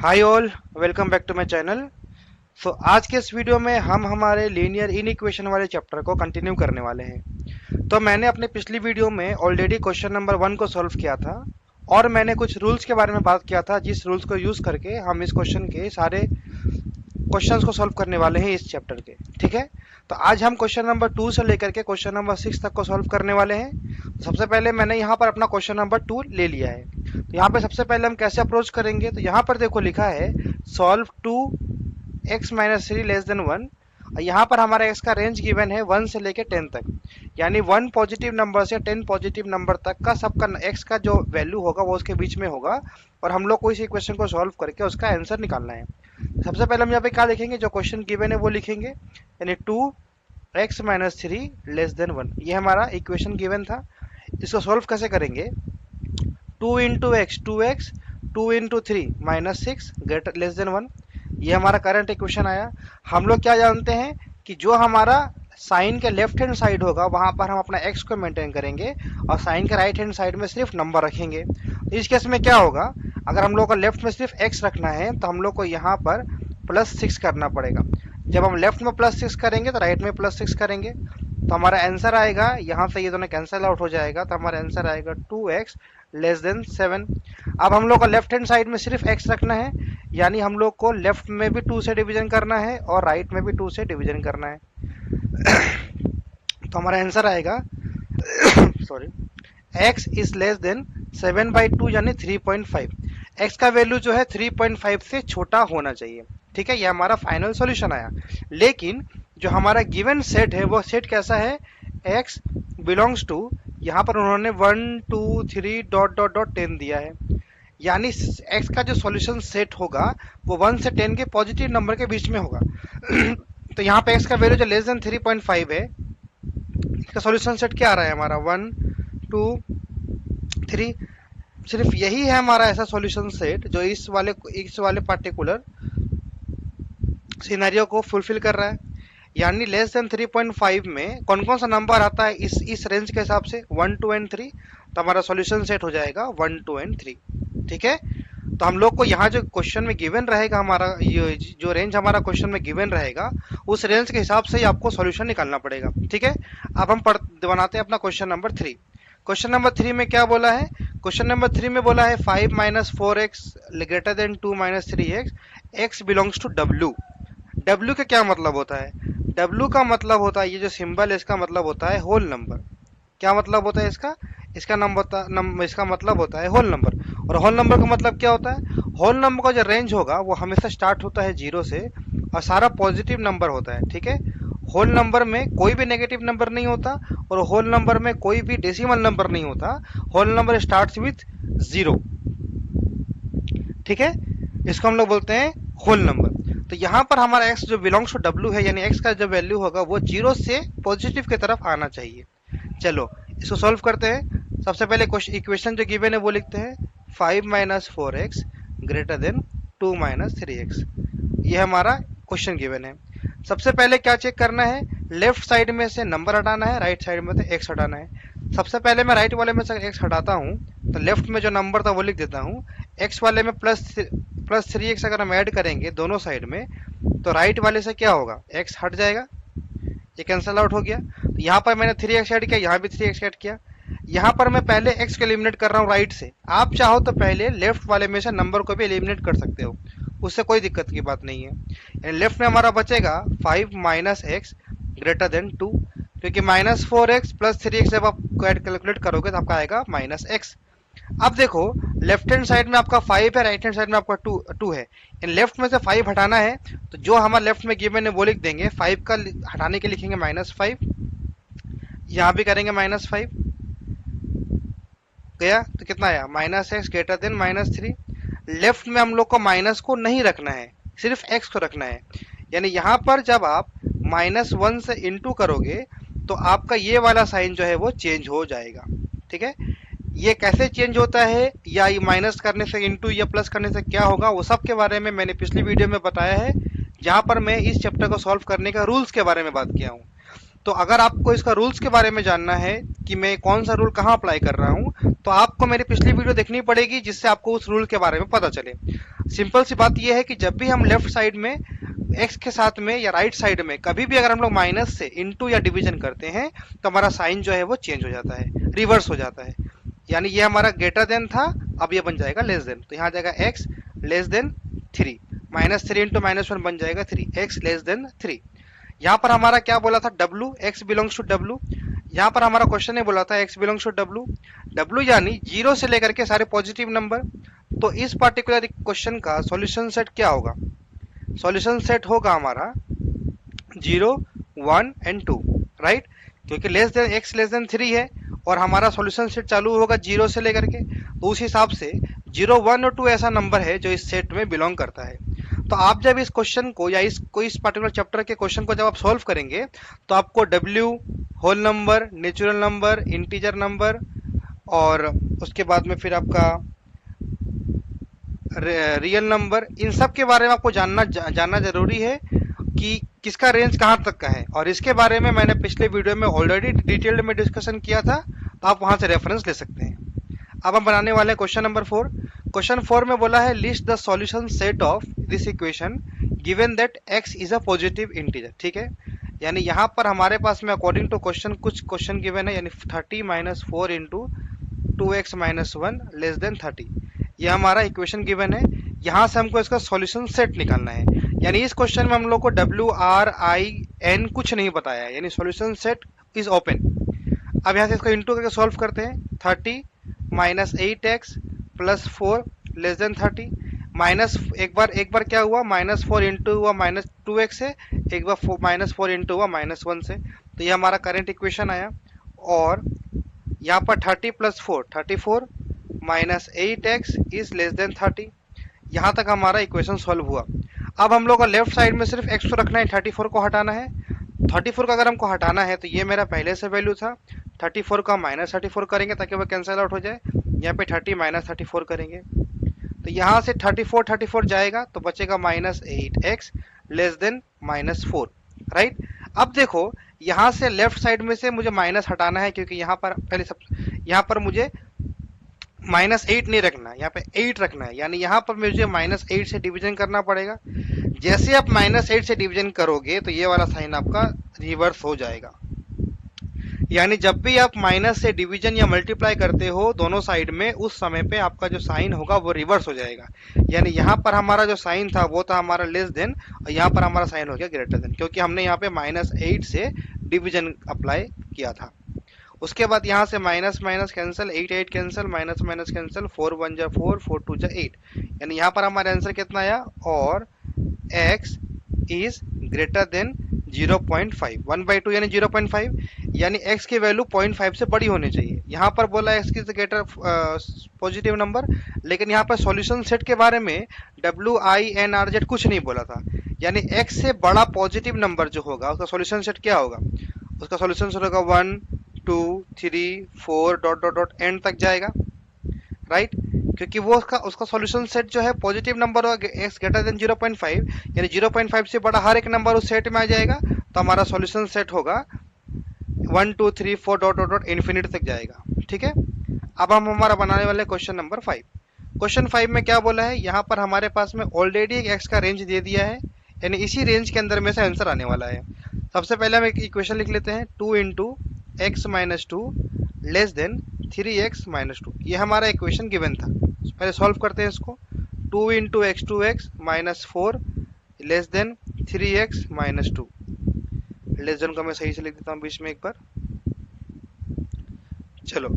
Hi all, welcome back to my channel. आज के इस वीडियो में हम हमारे लीनियर इनइक्वेशन वाले चैप्टर को कंटिन्यू करने वाले हैं। तो मैंने अपने पिछली वीडियो में ऑलरेडी क्वेश्चन नंबर 1 को सॉल्व किया था और मैंने कुछ रूल्स के बारे में बात किया था, जिस रूल्स को यूज करके हम इस क्वेश्चन के सारे क्वेश्चंस को सॉल्व करने वाले हैं इस चैप्टर के। ठीक है, तो आज हम क्वेश्चन नंबर 2 से लेकर के क्वेश्चन नंबर 6 तक को सॉल्व करने वाले हैं। तो सबसे पहले मैंने यहाँ पर अपना क्वेश्चन नंबर 2 ले लिया है। तो यहाँ पे सबसे पहले हम कैसे अप्रोच करेंगे, तो यहाँ पर देखो लिखा है solve two X minus three less than 1। यहाँ पर हमारा एक्स का रेंज गिवन है 1 से लेके 10 तक, यानी 1 पॉजिटिव नंबर से 10 पॉजिटिव नंबर तक का सबका एक्स का जो वैल्यू होगा वो उसके बीच में होगा और हम लोग को इस इक्वेशन को सॉल्व करके उसका आंसर निकालना है। सबसे पहले हम यहाँ पे क्या लिखेंगे, जो क्वेश्चन गिवन है वो लिखेंगे, यानी 2x minus three less than 1। ये हमारा इक्वेशन गिवन था। इसको सॉल्व कैसे करेंगे, 2 into x 2x, 2 into three minus six greater less than 1। ये हमारा करंट इक्वेशन आया। हम लोग क्या जानते हैं कि जो हमारा साइन के लेफ्ट हैंड साइड होगा वहां पर हम अपना एक्स को मेंटेन करेंगे और साइन के राइट हैंड साइड में सिर्फ नंबर रखेंगे। इस केस में क्या होगा, अगर हम लोग को लेफ्ट में सिर्फ एक्स रखना है तो हम लोग को यहाँ पर +6 करना पड़ेगा। जब हम लेफ्ट में +6 करेंगे तो राइट में +6 करेंगे, तो हमारा आंसर आएगा, यहाँ से ये दोनों कैंसिल आउट हो जाएगा, तो हमारा आंसर आएगा 2x लेस देन 7। अब हम लोग को लेफ्ट हैंड साइड में सिर्फ x रखना है, यानी हम लोग को लेफ्ट में भी 2 से डिवीजन करना है और राइट में भी 2 से डिवीजन करना है। तो हमारा आंसर आएगा sorry, x is less than 7/2 यानी 3.5। x का वैल्यू जो है 3.5 से छोटा होना चाहिए। ठीक है, ये हमारा फाइनल सॉल्यूशन आया। लेकिन जो हमारा गिवन सेट है वो सेट कैसा है, x बिलोंग्स टू, यहाँ पर उन्होंने 1 2 3 डॉट डॉट डॉट 10 दिया है, यानी x का जो सॉल्यूशन सेट होगा वो 1 से 10 के पॉजिटिव नंबर के बीच में होगा। तो यहाँ पे x का वैल्यू जो लेस देन 3.5 है, इसका सॉल्यूशन सेट क्या आ रहा है हमारा 1 2 3। सिर्फ यही है हमारा ऐसा सॉल्यूशन सेट जो इस वाले पार्टिकुलर सिनेरियो को फुलफिल कर रहा है। यानी लेस देन 3.5 में कौन कौन सा नंबर आता है इस रेंज के हिसाब से 1 2 एंड 3, तो हमारा सॉल्यूशन सेट हो जाएगा 1 2 एंड 3। ठीक है, तो हम लोग को यहाँ जो क्वेश्चन में गिवन रहेगा, हमारा ये जो रेंज हमारा क्वेश्चन में गिवन रहेगा उस रेंज के हिसाब से ही आपको सॉल्यूशन निकालना पड़ेगा। ठीक है, अब हम बनाते हैं अपना क्वेश्चन नंबर 3। क्वेश्चन नंबर 3 में क्या बोला है, क्वेश्चन नंबर 3 में बोला है 5 minus 4x greater than 2 minus 3x, x belongs to w। w का क्या मतलब होता है, w का मतलब होता है, ये जो सिंबल है इसका मतलब होता है होल नंबर। क्या मतलब होता है इसका, इसका मतलब होता है होल नंबर। और होल नंबर का मतलब क्या होता है, होल नंबर का जो रेंज होगा वो हमेशा स्टार्ट होता है 0 से और सारा पॉजिटिव नंबर होता है। ठीक है, होल नंबर में कोई भी नेगेटिव नंबर नहीं होता और होल नंबर में कोई भी डेसिमल नंबर नहीं होता। Whole number starts with 0। ठीक है, इसको हम लोग बोलते हैं होल नंबर। तो यहाँ पर हमारा x जो बिलोंग्स टू w है, यानी x का जो वैल्यू होगा वो 0 से पॉजिटिव की तरफ आना चाहिए। चलो इसको सॉल्व करते हैं। सबसे पहले इक्वेशन जो गिवन है वो लिखते हैं 5 minus 4x greater than 2 minus 3x। ये हमारा क्वेश्चन गिवन है। सबसे पहले क्या चेक करना है, लेफ्ट साइड में से नंबर हटाना है, राइट साइड में से x हटाना है। सबसे पहले मैं राइट वाले में से x हटाता हूँ तो लेफ्ट में जो नंबर था वो लिख देता हूँ। x वाले में प्लस 3x अगर हम ऐड करेंगे दोनों साइड में तो राइट वाले से क्या होगा, x हट जाएगा, ये कैंसिल आउट हो गया। तो यहाँ पर मैंने 3x ऐड किया, यहाँ भी 3x ऐड किया। यहाँ पर मैं पहले x को एलिमिनेट कर रहा हूँ राइट से। आप चाहो तो पहले लेफ्ट वाले में से नंबर को भी एलिमिनेट कर सकते हो, उससे कोई दिक्कत की बात नहीं है। लेफ्ट में हमारा बचेगा 5 माइनस एक्स ग्रेटर देन 2, क्योंकि माइनस 4x प्लस 3x जब आप कैलकुलेट करोगे तो आपका आएगा -x। अब देखो लेफ्ट हैंड साइड में आपका 5 है, राइट हैंड साइड में आपका 2 है। लेफ्ट में से 5 हटाना है तो जो हमारा लेफ्ट में गिवन है वो लिख देंगे, 5 का हटाने के लिखेंगे -5, यहाँ भी करेंगे -5 गया तो कितना आया -x ग्रेटर देन -3। लेफ्ट में हम लोग को माइनस को नहीं रखना है, सिर्फ x को रखना है। यानी यहाँ पर जब आप -1 से इंटू करोगे तो आपका ये वाला साइन जो है वो चेंज हो जाएगा। ठीक है, ये कैसे चेंज होता है या ये माइनस करने से इंटू या प्लस करने से क्या होगा वो सब के बारे में मैंने पिछली वीडियो में बताया है, जहाँ पर मैं इस चैप्टर को सॉल्व करने का रूल्स के बारे में बात किया हूँ। तो अगर आपको इसका रूल्स के बारे में जानना है कि मैं कौन सा रूल कहाँ अप्लाई कर रहा हूँ तो आपको मेरी पिछली वीडियो देखनी पड़ेगी, जिससे आपको उस रूल के बारे में पता चले। सिंपल सी बात यह है कि जब भी हम लेफ्ट साइड में एक्स के साथ में या राइट साइड में कभी भी अगर हम लोग माइनस से इनटू या डिवीजन करते हैं तो हमारा साइन जो है वो चेंज हो जाता है, रिवर्स हो जाता है। यानी ये हमारा ग्रेटर देन था, अब ये बन जाएगा लेस देन। तो यहाँ आ जाएगा एक्स लेस देन 3, -3 इंटू -1 बन जाएगा 3, एक्स लेस देन 3। यहाँ पर हमारा क्या बोला था, W, X belongs to W. यहाँ पर हमारा क्वेश्चन ने बोला था X belongs to W, W यानी 0 से लेकर के सारे पॉजिटिव नंबर। तो इस पर्टिकुलर क्वेश्चन का सॉल्यूशन सेट क्या होगा, सॉल्यूशन सेट होगा हमारा 0, 1 एंड 2, राइट। क्योंकि एक्स लेस देन 3 है और हमारा सॉल्यूशन सेट चालू होगा 0 से लेकर के, तो उस हिसाब से 0, 1 और 2 ऐसा नंबर है जो इस सेट में बिलोंग करता है। तो आप जब इस क्वेश्चन को या इस पर्टिकुलर चैप्टर के क्वेश्चन को जब आप सॉल्व करेंगे तो आपको W, whole number, natural number, integer number और उसके बाद में फिर आपका रियल नंबर, इन सब के बारे में आपको जानना जरूरी है कि किसका रेंज कहाँ तक का है। और इसके बारे में मैंने पिछले वीडियो में ऑलरेडी डिटेल्ड में डिस्कशन किया था, तो आप वहां से रेफरेंस ले सकते हैं। अब हम बनाने वाले हैं क्वेश्चन नंबर 4। क्वेश्चन 4 में बोला है list the solution set of this equation given that x is a positive integer. ठीक है, यानी यहाँ पर हमारे पास में अकॉर्डिंग टू क्वेश्चन कुछ क्वेश्चन गिवन है, यानी 30 - 4 इंटू 2x - 1 लेस देन 30, ये हमारा इक्वेशन गिवन है। यहाँ से हमको इसका सॉल्यूशन सेट निकालना है। यानी इस क्वेश्चन में हम लोग को डब्ल्यू, आर, आई, एन कुछ नहीं बताया है, यानी सॉल्यूशन सेट इज ओपन। अब यहाँ से इसको इंटू करके सॉल्व करते हैं। 30 - 8x + 4 लेस देन 30, माइनस एक बार क्या हुआ, -4 इंटू हुआ -2x से, एक बार -4 इंटू हुआ -1 से, तो ये हमारा करंट इक्वेशन आया। और यहाँ पर 30 + 4 34 -8x इज लेस देन 30, यहाँ तक हमारा इक्वेशन सॉल्व हुआ। अब हम लोग को लेफ्ट साइड में सिर्फ x को रखना है, 34 को हटाना है। 34 का अगर हमको हटाना है तो ये मेरा पहले से वैल्यू था, 34 का -34 करेंगे ताकि वो कैंसिल आउट हो जाए। यहाँ पे 30 - 34 करेंगे तो यहाँ से 34 जाएगा तो बचेगा -8x लेस देन -4, राइट। अब देखो यहाँ से लेफ्ट साइड में से मुझे माइनस हटाना है, क्योंकि यहाँ पर यहाँ पर मुझे -8 नहीं रखना है, यहाँ पे 8 रखना है। यानी यहाँ पर मुझे -8 से डिवीजन करना पड़ेगा। जैसे आप -8 से डिवीजन करोगे तो ये वाला साइन आपका रिवर्स हो जाएगा। यानी जब भी आप माइनस से डिवीजन या मल्टीप्लाई करते हो दोनों साइड में, उस समय पे आपका जो साइन होगा वो रिवर्स हो जाएगा। यानी यहाँ पर हमारा जो साइन था वो था हमारा लेस देन, और यहाँ पर हमारा साइन हो गया ग्रेटर देन, क्योंकि हमने यहाँ पे -8 से डिवीजन अप्लाई किया था। उसके बाद यहाँ से minus minus cancel, 8 cancel, minus minus cancel, 4 1 जा 4, 4 2 जा 8। यानी यहाँ पर हमारा आंसर कितना आया, और x इज ग्रेटर देन 0.5, 1/2 यानी 0.5, यानी x की वैल्यू 0.5 से बड़ी होनी चाहिए। यहाँ पर बोला x is greater positive number, लेकिन यहाँ पर सॉल्यूशन सेट के बारे में w, i, n, r, z कुछ नहीं बोला था। यानी x से बड़ा पॉजिटिव नंबर जो होगा उसका सॉल्यूशन सेट क्या होगा, उसका सॉल्यूशन सेट होगा 1 2 3 4 डॉट डॉट डॉट एंड तक जाएगा, राइट। क्योंकि वो उसका सॉल्यूशन सेट जो है पॉजिटिव नंबर होगा, x ग्रेटर देन 0.5, यानी 0.5 से बड़ा हर एक नंबर उस सेट में आ जाएगा, तो हमारा सॉल्यूशन सेट होगा 1 2 3 4 डॉट डॉट डॉट इन्फिनिटी तक जाएगा। ठीक है, अब हम हमारा बनाने वाले क्वेश्चन नंबर 5। क्वेश्चन 5 में क्या बोला है, यहाँ पर हमारे पास में ऑलरेडी एक x का रेंज दे दिया है, यानी इसी रेंज के अंदर में से आंसर आने वाला है। सबसे पहले हम एक इक्वेशन लिख लेते हैं, 2 into x - 2 less than 3x - 2, ये हमारा इक्वेशन गिवन था। पहले सॉल्व करते हैं इसको। 2 into x2x -4 less than 3x - 2, less than को मैं सही से लिख देता हूँ बीच में एक बार। चलो,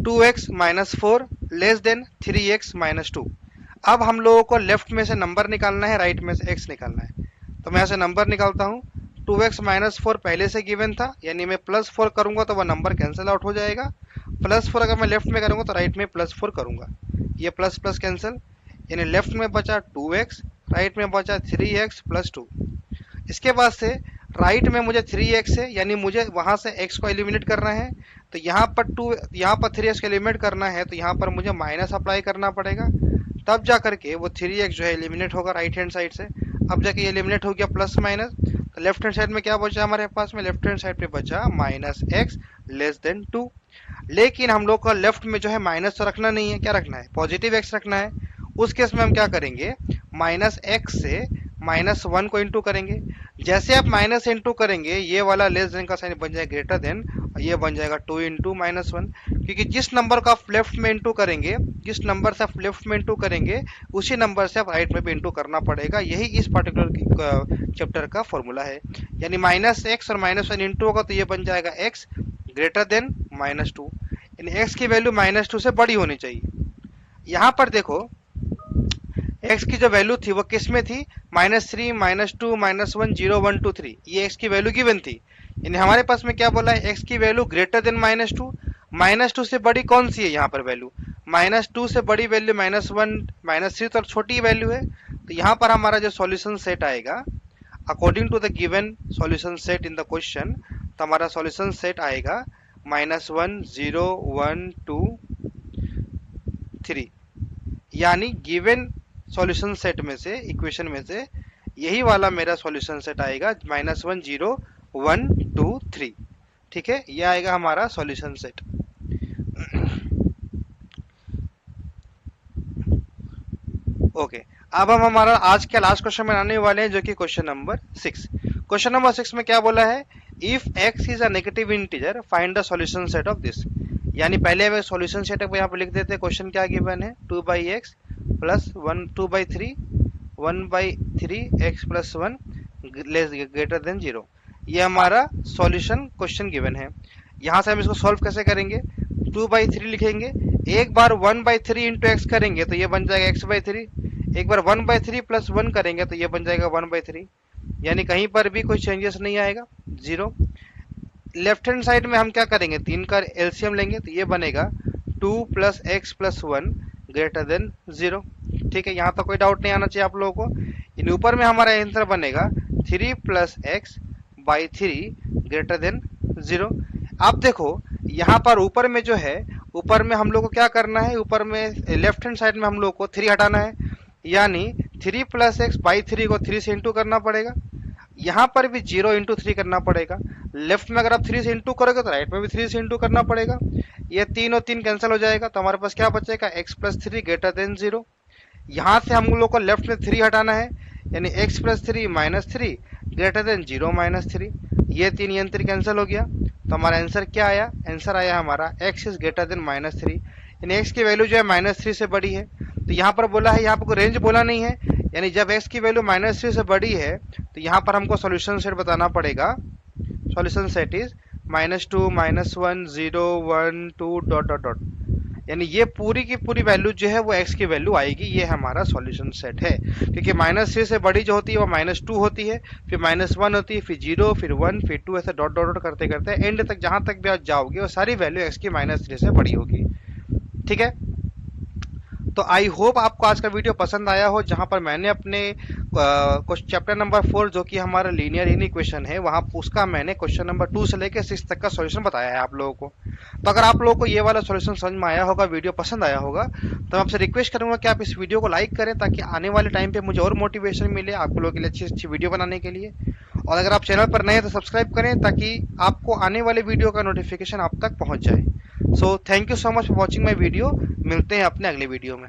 2x - 4 लेस देन 3x - 2। अब हम लोगों को लेफ्ट में से नंबर निकालना है, राइट में से x निकालना है। तो मैं यहाँ से नंबर निकालता हूँ। 2x - 4 पहले से गिवन था, यानी मैं +4 करूंगा तो वह नंबर कैंसिल आउट हो जाएगा। +4 अगर मैं लेफ्ट में करूंगा तो राइट में +4 करूंगा, ये प्लस प्लस कैंसिल, यानी लेफ्ट में बचा 2x, राइट में बचा 3x + 2। इसके बाद से राइट में मुझे 3x है, यानी मुझे वहां से x को एलिमिनेट करना है। तो यहाँ पर 3x को एलिमिनेट करना है, तो यहाँ पर मुझे माइनस अप्लाई करना पड़ेगा, तब जा करके वो 3x जो है एलिमिनेट होगा राइट हैंड साइड से। अब जाके ये एलिमिनेट हो गया प्लस माइनस, तो लेफ्ट हैंड साइड में क्या बचा हमारे पास में, लेफ्ट हैंड साइड पे बचा -x लेस देन 2। लेकिन हम लोग का लेफ्ट में जो है माइनस तो रखना नहीं है, क्या रखना है, पॉजिटिव x रखना है। उस केस में हम क्या करेंगे, माइनस एक्स से माइनस वन को इंटू करेंगे। जैसे आप माइनस इंटू करेंगे ये वाला लेस देन का साइन बन जाएगा ग्रेटर देन, ये बन जाएगा टू इंटू माइनस वन, क्योंकि जिस नंबर को आप लेफ्ट में इंटू करेंगे, जिस नंबर से आप लेफ्ट में इंटू करेंगे उसी नंबर से आप राइट में भी इंटू करना पड़ेगा। यही इस पर्टिकुलर चैप्टर का फॉर्मूला है। यानी माइनस एक्स और माइनस वन इंटू होगा तो ये बन जाएगा x greater than minus two, यानी एक्स की वैल्यू माइनस टू से बड़ी होनी चाहिए। यहाँ पर देखो x की जो वैल्यू थी वो किस में थी, minus three, minus two, minus one, zero, one, two, three, ये x की वैल्यू गिवन थी। यानी हमारे पास में क्या बोला है, x की value greater than minus two. Minus two से बड़ी कौन सी है यहाँ पर वैल्यू, माइनस टू से बड़ी value minus one, minus three तो छोटी वैल्यू है। तो यहाँ पर हमारा जो सॉल्यूशन सेट आएगा according to the given solution set in the question, तो हमारा सॉल्यूशन सेट आएगा minus one, zero, one, two, three. यानी गिवन सॉल्यूशन सेट में से, इक्वेशन में से यही वाला मेरा सॉल्यूशन सेट आएगा minus one, zero, one, two, three. ठीक है, यह आएगा हमारा सॉल्यूशन सेट। ओके, अब हम हमारा आज का लास्ट क्वेश्चन बनाने वाले हैं जो कि क्वेश्चन नंबर 6। क्वेश्चन नंबर 6 में क्या बोला है, if x is a negative integer find the solution set of this. यानी पहले हमें सॉल्यूशन सेट यहाँ पे लिख देते हैं। क्वेश्चन क्या गिवन है, 2/x plus 1 2/3 1/3 x plus 1 less greater than 0। ये हमारा सॉल्यूशन क्वेश्चन गिवन है। यहाँ से हम इसको सॉल्व कैसे करेंगे, 2/3 लिखेंगे, एक बार 1/3 इंटू एक्स करेंगे तो ये बन जाएगा x/3, एक बार 1/3 प्लस 1 करेंगे तो ये बन जाएगा 1/3। यानी कहीं पर भी कोई चेंजेस नहीं आएगा, जीरो। लेफ्ट हैंड साइड में हम क्या करेंगे, 3 का एलसीएम लेंगे तो ये बनेगा 2 plus x plus 1 greater than 0। ठीक है, यहाँ तक कोई डाउट नहीं आना चाहिए आप लोगों को। इन ऊपर में हमारा आंसर बनेगा 3 plus x by 3 greater than 0। आप देखो यहाँ पर ऊपर में जो है, ऊपर में हम लोग को क्या करना है, ऊपर में लेफ्ट हैंड साइड में हम लोग को 3 हटाना है। यानी 3 प्लस एक्स बाई 3 को 3 से इंटू करना पड़ेगा। यहाँ पर भी 0 इंटू 3 करना पड़ेगा। लेफ्ट में अगर आप 3 से इंटू करोगे तो राइट में भी 3 से इंटू करना पड़ेगा। ये 3 और 3 कैंसिल हो जाएगा तो हमारे पास क्या बचेगा, x प्लस 3 ग्रेटर देन 0। यहाँ से हम लोग को लेफ्ट में 3 हटाना है, यानी x plus 3 minus 3 greater than 0 minus 3। ये 3 ये 3 कैंसिल हो गया तो हमारा आंसर क्या आया, आंसर आया हमारा x is greater than minus 3। यानी x की वैल्यू जो है माइनस 3 से बड़ी है। तो यहाँ पर बोला है, यहाँ पर कोई रेंज बोला नहीं है, यानी जब x की वैल्यू माइनस 3 से बड़ी है तो यहाँ पर हमको सॉल्यूशन सेट बताना पड़ेगा। Solution set is -2 -1 0 1 2 dot dot dot. यानी ये पूरी की पूरी वैल्यू जो है वो x की वैल्यू आएगी। ये हमारा सॉल्यूशन सेट है, क्योंकि -3 से बड़ी जो होती है वो -2 होती है, फिर -1 होती है, फिर 0, फिर 1, फिर 2, ऐसे डॉट डॉट डॉट करते करते एंड तक जहां तक भी आप जाओगे वो सारी वैल्यू x की -3 से बड़ी होगी। ठीक है, तो आई होप आपको आज का वीडियो पसंद आया हो, जहां पर मैंने अपने चैप्टर नंबर 4 जो कि हमारा लीनियर इक्वेशन है, वहां उसका मैंने क्वेश्चन नंबर 2 से लेकर 6 तक का सॉल्यूशन बताया है आप लोगों को। तो अगर आप लोगों को ये वाला सॉल्यूशन समझ में आया होगा, वीडियो पसंद आया होगा, तो मैं आपसे रिक्वेस्ट करूंगा कि आप इस वीडियो को लाइक करें ताकि आने वाले टाइम पे मुझे और मोटिवेशन मिले आप लोगों के लिए अच्छी अच्छी वीडियो बनाने के लिए। और अगर आप चैनल पर नए हैं तो सब्सक्राइब करें ताकि आपको आने वाले वीडियो का नोटिफिकेशन आप तक पहुंच जाए। So thank you so much for watching my video. मिलते हैं अपने अगले वीडियो में।